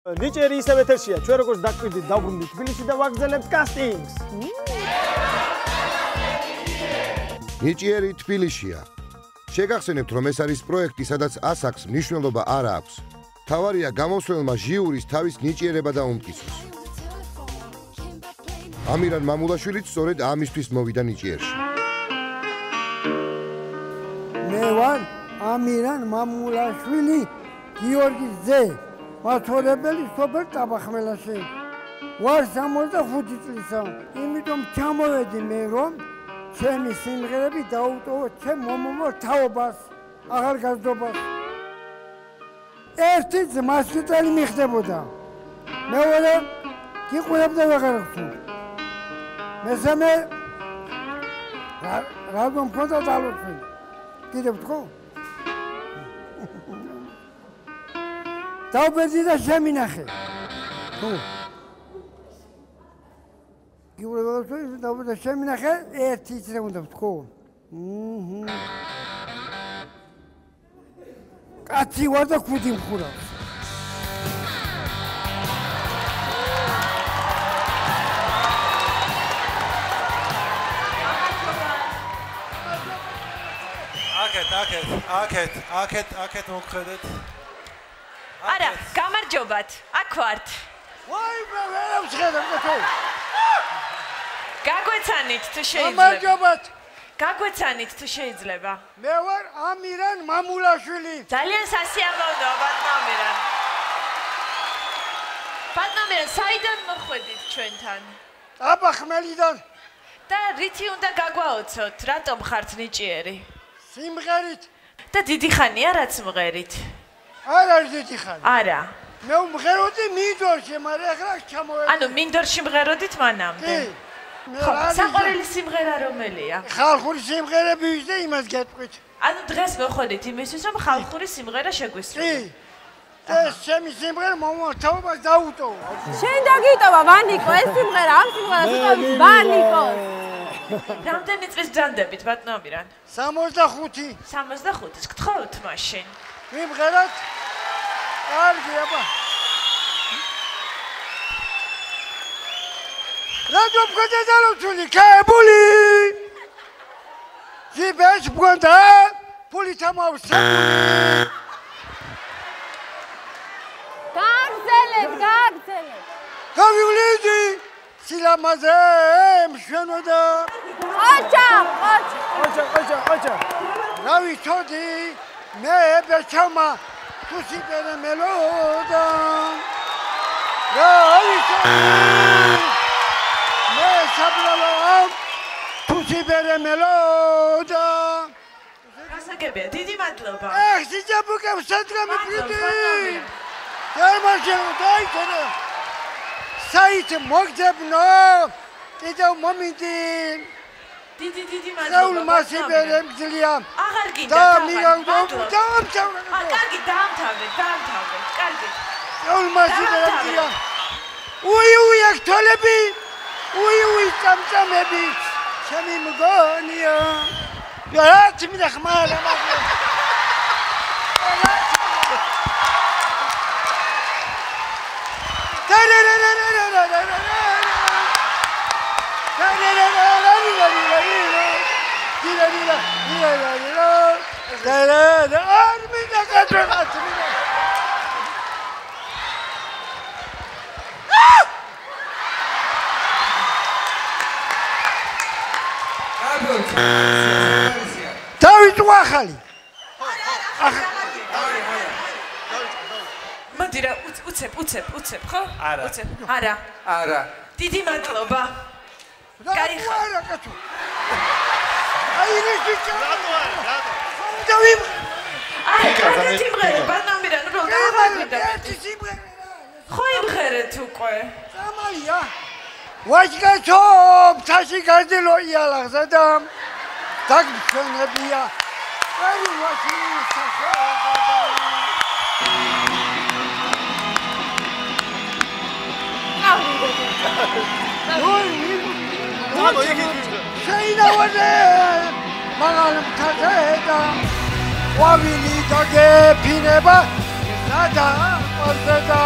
ნიჭიერი ისევ ეთერშია, ჩვენ როგორც დაკვირდით დავბრუნდით თბილისში და ვაგრძელებთ კასტინგს. ნიჭიერი თბილისშია. შეგახსენებთ, რომ ეს არის პროექტი, სადაც ასაკს მნიშვნელობა არ აქვს. თავარია გამოსვლელმა ჟიურის თავის ნიჭიერება დაუმტკიცოს. ამირან მამულაშვილიც სწორედ ამისთვის მოვიდა ნიჭიერში. მე ვარ ამირან მამულაშვილი, გიორგის ძე, მაცხოვრებელი სოფელ ტაბახმელაში. ვარ 65 წლისა, იმიტომ ჩამოვედი მე, რომ ჩემი სიმღერები დაუტოვოთ ჩემ მომავალ თაობას, ახალგაზრდობას. ერთი ძმას წელი მიხდებოდა. მეორე გიყურებდა ვეღარხსო. მესამე რადგან მქონდა დალოცვი. კიდევ თქო? დავბერძი და შემინახე. თუ გიყურებდა დავბერძი და შემინახე, ერთი წრე უნდა თქო. კაცი ვარ და ქუდი მხურავს. აკეთ მოგხედეთ. არა, გამარჯობათ. აქ ვართ. ვაი, ვერავს ხედავ ხო? გაგვეცანით თუ შეიძლება. გამარჯობათ. გაგვეცანით თუ შეიძლება. მე ვარ ამირან მამულაშვილი. ძალიან სასიამოვნოა ბატონო ამირან. ბატონო ამირან, საიდან მოხვედით ჩვენთან? ტაბახმელიდან. და რითი უნდა გაგვაოცოთ? რატომ ხართ ნიჭიერი? სიმღერით. და დიდი ხანია რაც მღერით? არ არის დიდი ხანი. არა. მე მღეროდი მინდორში, მაგრამ ახლა ჩამოვედი. ანუ მინდორში მღეროდით მანამდე? ხო, საყვარელი სიმღერა რომელია? ხალხური სიმღერები ვიზე იმას გეტყვით. ანუ დღეს მოხდით იმისთვის, რომ ხალხური სიმღერა შეგვისრულო. კი. ეს ჩემი სიმღერა მომავალ დაუტოვო. შენ დაგიტოვა ვანიკო ეს სიმღერა, ამ სიმღერას უთქვამს ვანიკო. რამდენი წლის ბრძანდებით ბატონო ამირან? 65. 65-ს გთხოვთ მაშინ. ვიმღეროთ? კარგი, აბა. რატომ გქონდა დალოცული ქებული? ჯიბეშ გქონდა ფული თამავსებული. გაგზელეთ. გავივლიდი სილამაზე მშვენოდა. ყოჩა. რა ვიცოდი მე ბერჩამა თუ სიპერე მელოდა. რა ვიცოდი მე საბლალა თუ სიპერე მელოდა. გასაგებია, დიდი მადლობა. სიჯაბუკამ სადღამი პრიტი. დარმაშენ დაიწერა. საით მოგძებნო. კიდევ მომინდი. დიდი მადლობა. რაულ მასიბერე მძლია. აღარ გინდა. და მიგანდო დაამთავრე. კარგი, დაამთავრეთ. კარგი. რაულ მასიბერე მძლია. უი აქ თოლები. უი წამწამები. ჩემი მგონია. რა თმიდა ხმალა მაგა. დავით უახალი. მოდი რა, უცებ, ხო? უცებ. არა. დიდი მადლობა. კაი ხარ კაცო. აი რიჭი რატო? დავიმ. აი, კარგი მღერე, ბატონო ამირან, რო დავაგდე. ერთი სიმღერა. ხო იმღერეთ უკვე. სამალია. ვაჟკაცო, თაში გაძელო იალაღსა და დაგმშენებია. აი ვაჟი შეინავაზე მაგალ მთაზე ყვავილი დაგეფინება სადა ყოლზე და